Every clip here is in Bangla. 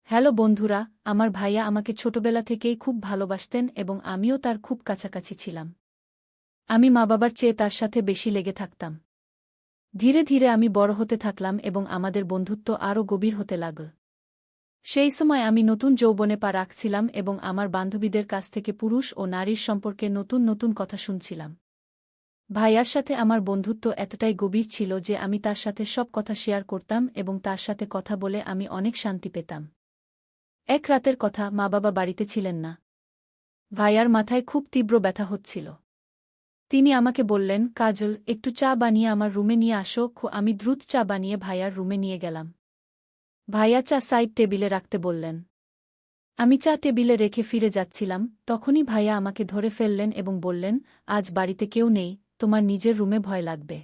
হ্যালো বন্ধুরা, আমার ভাইয়া আমাকে ছোটবেলা থেকেই খুব ভালোবাসতেন এবং আমিও তার খুব কাছাকাছি ছিলাম। আমি মা-বাবার চেয়ে তার সাথে বেশি লেগে থাকতাম। ধীরে ধীরে আমি বড় হতে থাকলাম এবং আমাদের বন্ধুত্ব আরও গভীর হতে লাগল। সেই সময় আমি নতুন যৌবনে পা রাখছিলাম এবং আমার বান্ধবীদের কাছ থেকে পুরুষ ও নারীর সম্পর্কে নতুন নতুন কথা শুনছিলাম। ভাইয়ার সাথে আমার বন্ধুত্ব এতটাই গভীর ছিল যে আমি তার সাথে সব কথা শেয়ার করতাম এবং তার সাথে কথা বলে আমি অনেক শান্তি পেতাম। এক রাতের কথা, মা-বাবা বাড়িতে ছিলেন না। ভাইয়ার মাথায় খুব তীব্র ব্যথা হচ্ছিল। তিনি আমাকে বললেন, কাজল, একটু চা বানিয়ে আমার রুমে নিয়ে আসো। আমি দ্রুত চা বানিয়ে ভাইয়ার রুমে নিয়ে গেলাম। ভাইয়া চা সাইড টেবিলে রাখতে বললেন। আমি চা টেবিলে রেখে ফিরে যাচ্ছিলাম, তখনই ভাইয়া আমাকে ধরে ফেললেন এবং বললেন, আজ বাড়িতে কেউ নেই, তোমার নিজের রুমে ভয় লাগবে।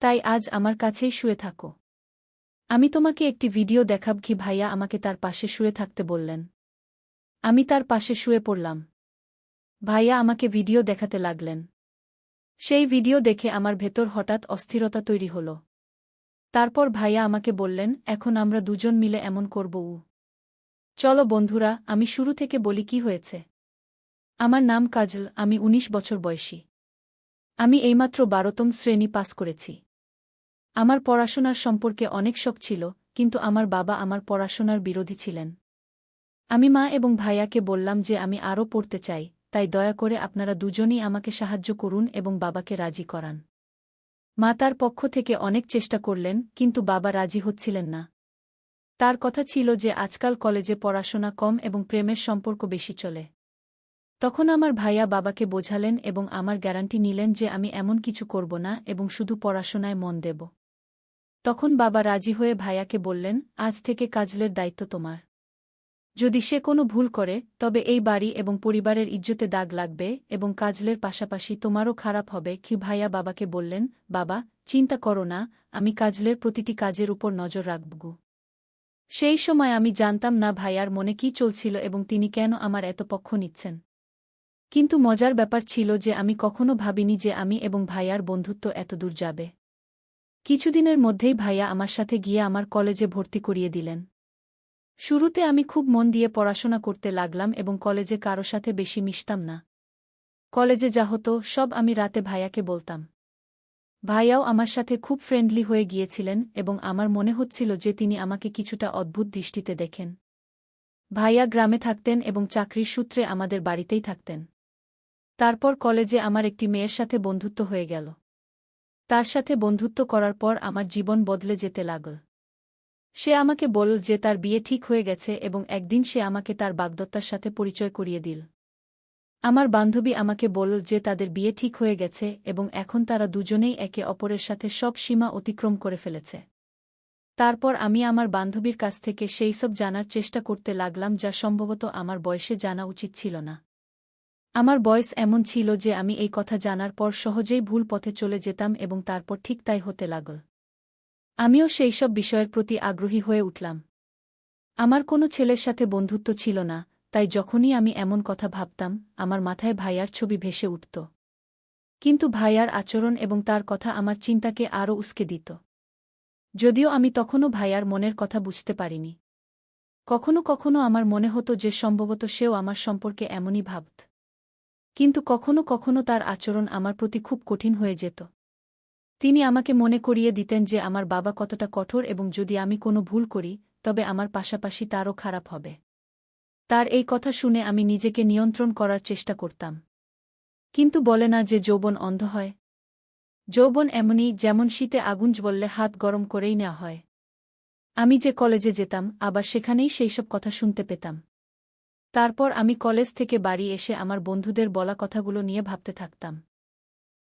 তাই আজ আমার কাছেই শুয়ে থাকো। আমি তোমাকে একটি ভিডিও দেখাব। ভাইয়া আমাকে তার পাশে শুয়ে থাকতে বললেন। আমি তার পাশে শুয়ে পড়লাম। ভাইয়া আমাকে ভিডিও দেখাতে লাগলেন। সেই ভিডিও দেখে আমার ভেতর হঠাৎ অস্থিরতা তৈরি হল। তারপর ভাইয়া আমাকে বললেন, এখন আমরা দুজন মিলে এমন করব। চলো বন্ধুরা, আমি শুরু থেকে বলি কি হয়েছে। আমার নাম কাজল, আমি ১৯ বছর বয়সী। আমি এইমাত্র ১২তম শ্রেণী পাস করেছি। আমার পড়াশোনার সম্পর্কে অনেক শখ ছিল, কিন্তু আমার বাবা আমার পড়াশোনার বিরোধী ছিলেন। আমি মা এবং ভাইয়াকে বললাম যে আমি আরও পড়তে চাই, তাই দয়া করে আপনারা দুজনই আমাকে সাহায্য করুন এবং বাবাকে রাজি করান। মা তার পক্ষ থেকে অনেক চেষ্টা করলেন, কিন্তু বাবা রাজি হচ্ছিলেন না। তার কথা ছিল যে আজকাল কলেজে পড়াশোনা কম এবং প্রেমের সম্পর্ক বেশি চলে। তখন আমার ভাইয়া বাবাকে বোঝালেন এবং আমার গ্যারান্টি নিলেন যে আমি এমন কিছু করব না এবং শুধু পড়াশোনায় মন দেব। তখন বাবা রাজি হয়ে ভাইয়াকে বললেন, আজ থেকে কাজলের দায়িত্ব তোমার। যদি সে কোনো ভুল করে, তবে এই বাড়ি এবং পরিবারের ইজ্জতে দাগ লাগবে এবং কাজলের পাশাপাশি তোমারও খারাপ হবে। ভাইয়া বাবাকে বললেন, বাবা, চিন্তা করো না, আমি কাজলের প্রতিটি কাজের উপর নজর রাখব। সেই সময় আমি জানতাম না ভাইয়ার মনে কি চলছিল এবং তিনি কেন আমার এত পক্ষ নিচ্ছেন। কিন্তু মজার ব্যাপার ছিল যে আমি কখনো ভাবিনি যে আমি এবং ভাইয়ার বন্ধুত্ব এতদূর যাবে। কিছুদিনের মধ্যেই ভাইয়া আমার সাথে গিয়ে আমার কলেজে ভর্তি করিয়ে দিলেন। শুরুতে আমি খুব মন দিয়ে পড়াশোনা করতে লাগলাম এবং কলেজে কারো সাথে বেশি মিশতাম না। কলেজে যা হতো সব আমি রাতে ভাইয়াকে বলতাম। ভাইয়াও আমার সাথে খুব ফ্রেন্ডলি হয়ে গিয়েছিলেন এবং আমার মনে হচ্ছিল যে তিনি আমাকে কিছুটা অদ্ভুত দৃষ্টিতে দেখেন। ভাইয়া গ্রামে থাকতেন এবং চাকরির সূত্রে আমাদের বাড়িতেই থাকতেন। তারপর কলেজে আমার একটি মেয়ের সাথে বন্ধুত্ব হয়ে গেল। তার সাথে বন্ধুত্ব করার পর আমার জীবন বদলে যেতে লাগল। সে আমাকে বলল যে তার বিয়ে ঠিক হয়ে গেছে এবং একদিন সে আমাকে তার বাগদত্তার সাথে পরিচয় করিয়ে দিল। আমার বান্ধবী আমাকে বলল যে তাদের বিয়ে ঠিক হয়ে গেছে এবং এখন তারা দুজনেই একে অপরের সাথে সব সীমা অতিক্রম করে ফেলেছে। তারপর আমি আমার বান্ধবীর কাছ থেকে সেই সব জানার চেষ্টা করতে লাগলাম যা সম্ভবত আমার বয়সে জানা উচিত ছিল না। আমার বয়স এমন ছিল যে আমি এই কথা জানার পর সহজেই ভুল পথে চলে যেতাম এবং তারপর ঠিক তাই হতে লাগল। আমিও সেই সব বিষয়ের প্রতি আগ্রহী হয়ে উঠলাম। আমার কোনো ছেলের সাথে বন্ধুত্ব ছিল না, তাই যখনই আমি এমন কথা ভাবতাম, আমার মাথায় ভাইয়ার ছবি ভেসে উঠত। কিন্তু ভাইয়ার আচরণ এবং তার কথা আমার চিন্তাকে আরও উস্কে দিত। যদিও আমি তখনও ভাইয়ার মনের কথা বুঝতে পারিনি। কখনো কখনো আমার মনে হতো যে সম্ভবত সেও আমার সম্পর্কে এমনই ভাবত। কিন্তু কখনো কখনো তার আচরণ আমার প্রতি খুব কঠিন হয়ে যেত। তিনি আমাকে মনে করিয়ে দিতেন যে আমার বাবা কতটা কঠোর এবং যদি আমি কোনো ভুল করি, তবে আমার পাশাপাশি তারও খারাপ হবে। তার এই কথা শুনে আমি নিজেকে নিয়ন্ত্রণ করার চেষ্টা করতাম। কিন্তু বলে না যে যৌবন অন্ধ হয়। যৌবন এমনই, যেমন শীতে আগুন জ্বললে হাত গরম করেই নেওয়া হয়। আমি যে কলেজে যেতাম, আবার সেখানেই সেইসব কথা শুনতে পেতাম। তারপর আমি কলেজ থেকে বাড়ি এসে আমার বন্ধুদের বলা কথাগুলো নিয়ে ভাবতে থাকতাম।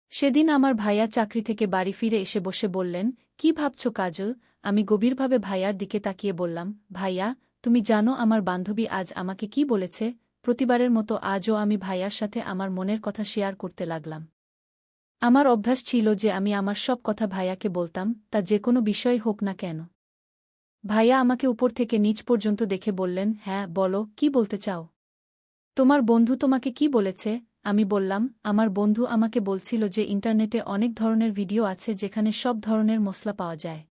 সেদিন আমার ভাইয়া চাকরি থেকে বাড়ি ফিরে এসে বসে বললেন, কি ভাবছ কাজল? আমি গভীরভাবে ভাইয়ার দিকে তাকিয়ে বললাম, ভাইয়া, তুমি জানো আমার বান্ধবী আজ আমাকে কি বলেছে? প্রতিবারের মতো আজও আমি ভাইয়ার সাথে আমার মনের কথা শেয়ার করতে লাগলাম। আমার অভ্যাস ছিল যে আমি আমার সব কথা ভাইয়াকে বলতাম, তা যে কোনো বিষয় হোক না কেন। ভাইয়া আমাকে উপর থেকে নিচ পর্যন্ত দেখে বললেন, হ্যাঁ বলো, কি বলতে চাও? তোমার বন্ধু তোমাকে কি বলেছে? আমি বললাম, আমার বন্ধু আমাকে বলছিল যে ইন্টারনেটে অনেক ধরনের ভিডিও আছে যেখানে সব ধরনের মশলা পাওয়া যায়।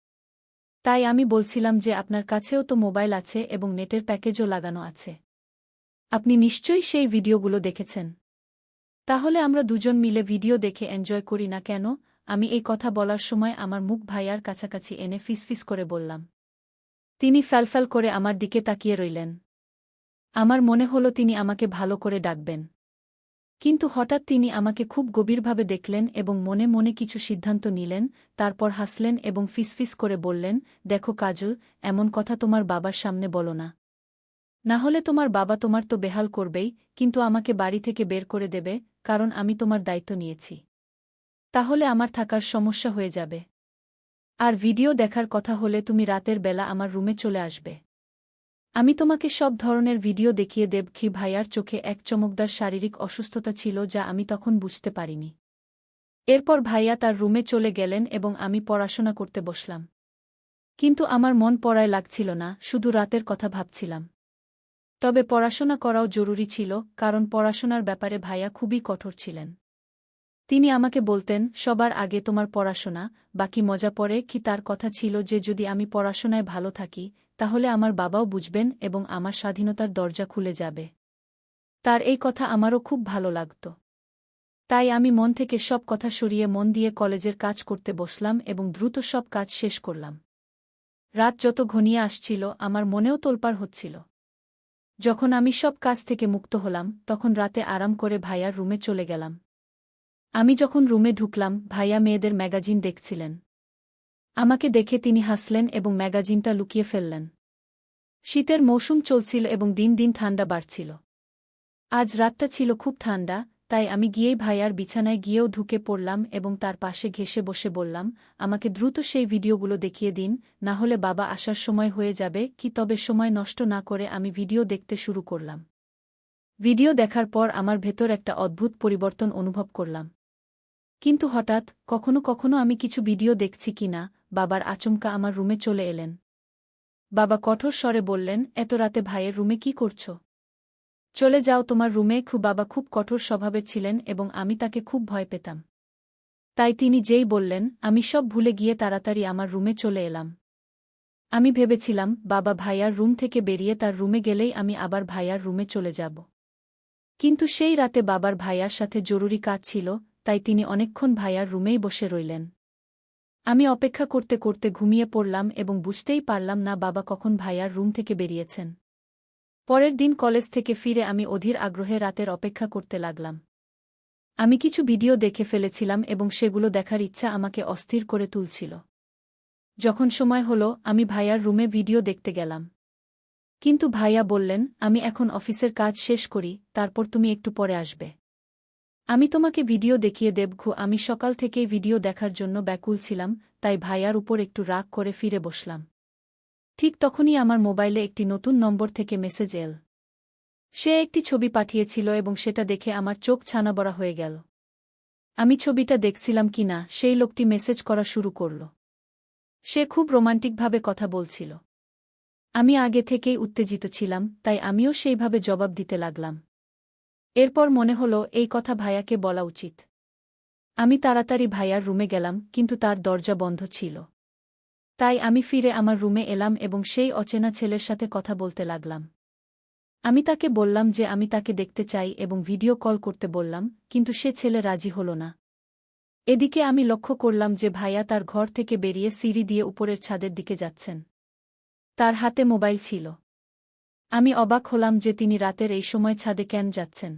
তাই আমি বলছিলাম যে আপনার কাছেও তো মোবাইল আছে এবং নেটের প্যাকেজও লাগানো আছে। আপনি নিশ্চয়ই সেই ভিডিওগুলো দেখেছেন। তাহলে আমরা দুজন মিলে ভিডিও দেখে এনজয় করি না কেন? আমি এই কথা বলার সময় আমার মুখ ভাইয়ার কাছাকাছি এনে ফিসফিস করে বললাম। তিনি ফ্যালফ্যাল করে আমার দিকে তাকিয়ে রইলেন। আমার মনে হলো তিনি আমাকে ভালো করে ডাকবেন। কিন্তু হঠাৎ তিনি আমাকে খুব গভীরভাবে দেখলেন এবং মনে মনে কিছু সিদ্ধান্ত নিলেন, তারপর হাসলেন এবং ফিসফিস করে বললেন, দেখো কাজল, এমন কথা তোমার বাবার সামনে বলো না। না হলে তোমার বাবা তোমার তো বেহাল করবেই, কিন্তু আমাকে বাড়ি থেকে বের করে দেবে, কারণ আমি তোমার দায়িত্ব নিয়েছি। তাহলে আমার থাকার সমস্যা হয়ে যাবে। আর ভিডিও দেখার কথা হলে তুমি রাতের বেলা আমার রুমে চলে আসবে। আমি তোমাকে সব ধরনের ভিডিও দেখিয়ে দেব। ভাইয়ার চোখে এক চমকদার শারীরিক অসুস্থতা ছিল যা আমি তখন বুঝতে পারিনি। এরপর ভাইয়া তার রুমে চলে গেলেন এবং আমি পড়াশোনা করতে বসলাম। কিন্তু আমার মন পড়ায় লাগছিল না, শুধু রাতের কথা ভাবছিলাম। তবে পড়াশোনা করাও জরুরি ছিল, কারণ পড়াশোনার ব্যাপারে ভাইয়া খুবই কঠোর ছিলেন। তিনি আমাকে বলতেন, সবার আগে তোমার পড়াশোনা, বাকি মজা পড়ে। তার কথা ছিল যে যদি আমি পড়াশোনায় ভালো থাকি, তাহলে আমার বাবাও বুঝবেন এবং আমার স্বাধীনতার দরজা খুলে যাবে। তার এই কথা আমারও খুব ভালো লাগত। তাই আমি মন থেকে সব কথা সরিয়ে মন দিয়ে কলেজের কাজ করতে বসলাম এবং দ্রুত সব কাজ শেষ করলাম। রাত যত ঘনিয়ে আসছিল আমার মনেও তোলপাড় হচ্ছিল। যখন আমি সব কাজ থেকে মুক্ত হলাম, তখন রাতে আরাম করে ভাইয়ার রুমে চলে গেলাম। আমি যখন রুমে ঢুকলাম, ভাইয়া মেয়েদের ম্যাগাজিন দেখছিলেন। আমাকে দেখে তিনি হাসলেন এবং ম্যাগাজিনটা লুকিয়ে ফেললেন। শীতের মৌসুম চলছিল এবং দিন দিন ঠান্ডা বাড়ছিল। আজ রাতটা ছিল খুব ঠান্ডা, তাই আমি গিয়েই ভাইয়ার বিছানায় গিয়েও ঢুকে পড়লাম এবং তার পাশে ঘেঁষে বসে বললাম, আমাকে দ্রুত সেই ভিডিওগুলো দেখিয়ে দিন, না হলে বাবা আসার সময় হয়ে যাবে। তবে সময় নষ্ট না করে আমি ভিডিও দেখতে শুরু করলাম। ভিডিও দেখার পর আমার ভেতর একটা অদ্ভুত পরিবর্তন অনুভব করলাম। কিন্তু হঠাৎ, কখনো কখনো আমি কিছু ভিডিও দেখছি কিনা, বাবার আচমকা আমার রুমে চলে এলেন। বাবা কঠোর স্বরে বললেন, এত রাতে ভাইয়ের রুমে কি করছ? চলে যাও তোমার রুমে। বাবা খুব কঠোর স্বভাবের ছিলেন এবং আমি তাকে খুব ভয় পেতাম। তাই তিনি যেই বললেন, আমি সব ভুলে গিয়ে তাড়াতাড়ি আমার রুমে চলে এলাম। আমি ভেবেছিলাম, বাবা ভাইয়ার রুম থেকে বেরিয়ে তার রুমে গেলেই আমি আবার ভাইয়ার রুমে চলে যাব। কিন্তু সেই রাতে বাবার ভাইয়ার সাথে জরুরি কাজ ছিল, তাই তিনি অনেকক্ষণ ভাইয়ার রুমেই বসে রইলেন। আমি অপেক্ষা করতে করতে ঘুমিয়ে পড়লাম এবং বুঝতেই পারলাম না বাবা কখন ভাইয়ার রুম থেকে বেরিয়েছেন। পরের দিন কলেজ থেকে ফিরে আমি অধীর আগ্রহে রাতের অপেক্ষা করতে লাগলাম। আমি কিছু ভিডিও দেখে ফেলেছিলাম এবং সেগুলো দেখার ইচ্ছা আমাকে অস্থির করে তুলছিল। যখন সময় হলো, আমি ভাইয়ার রুমে ভিডিও দেখতে গেলাম। কিন্তু ভাইয়া বললেন, আমি এখন অফিসের কাজ শেষ করি, তারপর তুমি একটু পরে আসবে। আমি তোমাকে ভিডিও দেখিয়ে দেব। আমি সকাল থেকেই ভিডিও দেখার জন্য ব্যাকুল ছিলাম, তাই ভাইয়ার উপর একটু রাগ করে ফিরে বসলাম। ঠিক তখনই আমার মোবাইলে একটি নতুন নম্বর থেকে মেসেজ এল। সে একটি ছবি পাঠিয়েছিল এবং সেটা দেখে আমার চোখ ছানাবড়া হয়ে গেল। আমি ছবিটা দেখছিলাম কিনা, সেই লোকটি মেসেজ করা শুরু করল। সে খুব রোমান্টিকভাবে কথা বলছিল। আমি আগে থেকেই উত্তেজিত ছিলাম, তাই আমিও সেইভাবে জবাব দিতে লাগলাম। এরপর মনে হলো এই কথা ভাইয়াকে বলা উচিত। আমি তাড়াতাড়ি ভাইয়ার রুমে গেলাম, কিন্তু তার দরজা বন্ধ ছিল। তাই আমি ফিরে আমার রুমে এলাম এবং সেই অচেনা ছেলের সাথে কথা বলতে লাগলাম। আমি তাকে বললাম যে আমি তাকে দেখতে চাই এবং ভিডিও কল করতে বললাম, কিন্তু সে ছেলে রাজি হল না। এদিকে আমি লক্ষ্য করলাম যে ভাইয়া তার ঘর থেকে বেরিয়ে সিঁড়ি দিয়ে উপরের ছাদের দিকে যাচ্ছেন। তার হাতে মোবাইল ছিল। আমি অবাক হলাম যে তিনি রাতের এই সময় ছাদে কেন যাচ্ছেন।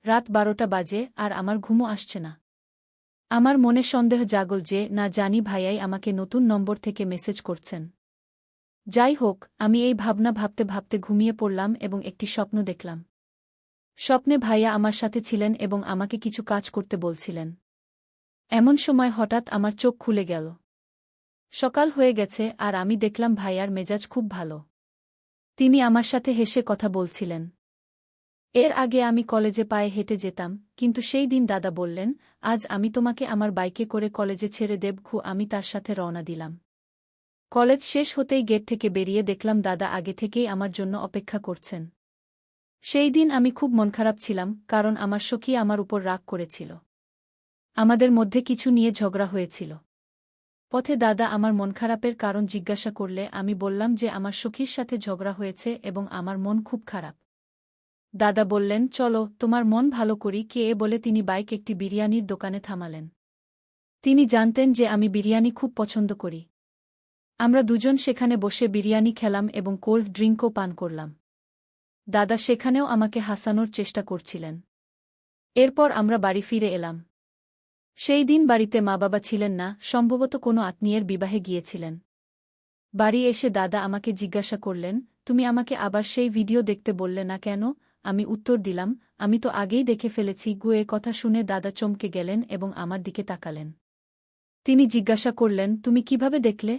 রাত 12টা বাজে আর আমার ঘুমও আসছে না। আমার মনে সন্দেহ জাগল যে না জানি ভাইয়াই আমাকে নতুন নম্বর থেকে মেসেজ করছেন। যাই হোক, আমি এই ভাবনা ভাবতে ভাবতে ঘুমিয়ে পড়লাম এবং একটি স্বপ্ন দেখলাম। স্বপ্নে ভাইয়া আমার সাথে ছিলেন এবং আমাকে কিছু কাজ করতে বলছিলেন। এমন সময় হঠাৎ আমার চোখ খুলে গেল। সকাল হয়ে গেছে আর আমি দেখলাম ভাইয়ার মেজাজ খুব ভালো। তিনি আমার সাথে হেসে কথা বলছিলেন। এর আগে আমি কলেজে পায়ে হেঁটে যেতাম, কিন্তু সেই দিন দাদা বললেন, আজ আমি তোমাকে আমার বাইকে করে কলেজে ছেড়ে দেব। আমি তার সাথে রওনা দিলাম। কলেজ শেষ হতেই গেট থেকে বেরিয়ে দেখলাম দাদা আগে থেকেই আমার জন্য অপেক্ষা করছেন। সেই দিন আমি খুব মনখারাপ ছিলাম, কারণ আমার সখী আমার উপর রাগ করেছিল। আমাদের মধ্যে কিছু নিয়ে ঝগড়া হয়েছিল। পথে দাদা আমার মন খারাপের কারণ জিজ্ঞাসা করলে আমি বললাম যে আমার সখীর সাথে ঝগড়া হয়েছে এবং আমার মন খুব খারাপ। দাদা বললেন, চলো তোমার মন ভালো করি কে বলে তিনি বাইক একটি বিরিয়ানির দোকানে থামালেন। তিনি জানতেন যে আমি বিরিয়ানি খুব পছন্দ করি। আমরা দুজন সেখানে বসে বিরিয়ানি খেলাম এবং কোল্ড ড্রিঙ্কও পান করলাম। দাদা সেখানেও আমাকে হাসানোর চেষ্টা করছিলেন। এরপর আমরা বাড়ি ফিরে এলাম। সেই দিন বাড়িতে মা বাবা ছিলেন না, সম্ভবত কোনো আত্মীয়ের বিবাহে গিয়েছিলেন। বাড়ি এসে দাদা আমাকে জিজ্ঞাসা করলেন, তুমি আমাকে আবার সেই ভিডিও দেখতে বললে না কেন? আমি উত্তর দিলাম, আমি তো আগেই দেখে ফেলেছি। এ কথা শুনে দাদা চমকে গেলেন এবং আমার দিকে তাকালেন। তিনি জিজ্ঞাসা করলেন, তুমি কিভাবে দেখলে?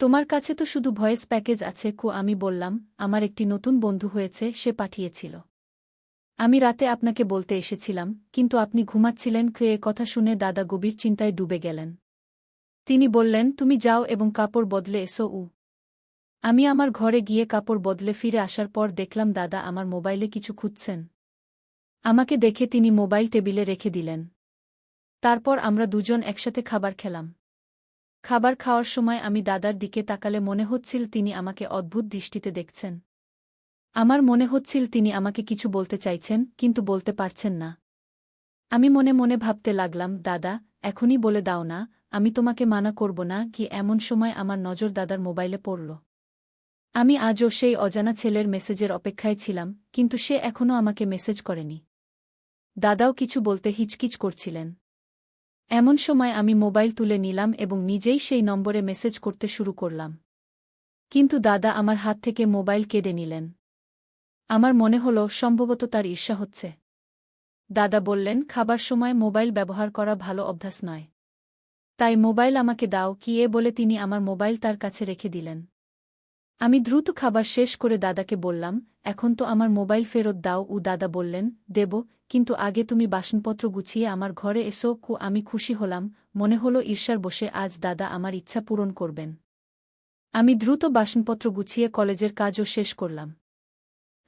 তোমার কাছে তো শুধু ভয়েস প্যাকেজ আছে। আমি বললাম, আমার একটি নতুন বন্ধু হয়েছে, সে পাঠিয়েছিল। আমি রাতে আপনাকে বলতে এসেছিলাম, কিন্তু আপনি ঘুমাচ্ছিলেন। এ কথা শুনে দাদা গভীর চিন্তায় ডুবে গেলেন। তিনি বললেন, তুমি যাও এবং কাপড় বদলে এসো। আমি আমার ঘরে গিয়ে কাপড় বদলে ফিরে আসার পর দেখলাম দাদা আমার মোবাইলে কিছু খুঁজছেন। আমাকে দেখে তিনি মোবাইল টেবিলে রেখে দিলেন। তারপর আমরা দুজন একসাথে খাবার খেলাম। খাবার খাওয়ার সময় আমি দাদার দিকে তাকালে মনে হচ্ছিল তিনি আমাকে অদ্ভুত দৃষ্টিতে দেখছেন। আমার মনে হচ্ছিল তিনি আমাকে কিছু বলতে চাইছেন, কিন্তু বলতে পারছেন না। আমি মনে মনে ভাবতে লাগলাম, দাদা, এখনই বলে দাও না, আমি তোমাকে মানা করব না। এমন সময় আমার নজর দাদার মোবাইলে পড়ল। আমি আজও সেই অজানা ছেলের মেসেজের অপেক্ষায় ছিলাম, কিন্তু সে এখনও আমাকে মেসেজ করেনি। দাদাও কিছু বলতে হিচকিচ করছিলেন। এমন সময় আমি মোবাইল তুলে নিলাম এবং নিজেই সেই নম্বরে মেসেজ করতে শুরু করলাম। কিন্তু দাদা আমার হাত থেকে মোবাইল কেড়ে নিলেন। আমার মনে হল সম্ভবত তার ঈর্ষা হচ্ছে। দাদা বললেন, খাবার সময় মোবাইল ব্যবহার করা ভালো অভ্যাস নয়। তাই মোবাইল আমাকে দাও। বলে তিনি আমার মোবাইল তার কাছে রেখে দিলেন। আমি দ্রুত খাবার শেষ করে দাদাকে বললাম, এখন তো আমার মোবাইল ফেরত দাও। দাদা বললেন, দেব, কিন্তু আগে তুমি বাসনপত্র গুছিয়ে আমার ঘরে এসো। আমি খুশি হলাম, মনে হলো ঈর্ষার বসে আজ দাদা আমার ইচ্ছা পূরণ করবেন। আমি দ্রুত বাসনপত্র গুছিয়ে কলেজের কাজও শেষ করলাম।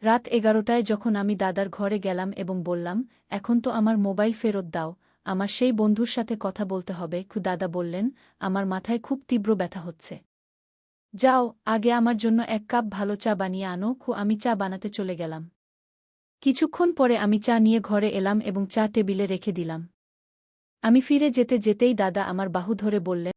রাত 11টায় যখন আমি দাদার ঘরে গেলাম এবং বললাম, এখন তো আমার মোবাইল ফেরত দাও, আমার সেই বন্ধুর সাথে কথা বলতে হবে। দাদা বললেন, আমার মাথায় খুব তীব্র ব্যথা হচ্ছে। যাও, আগে আমার জন্য 1 কাপ ভালো চা বানিয়ে আনো। আমি চা বানাতে চলে গেলাম। কিছুক্ষণ পরে আমি চা নিয়ে ঘরে এলাম এবং চা টেবিলে রেখে দিলাম। আমি ফিরে যেতে যেতেই দাদা আমার বাহু ধরে বললেন,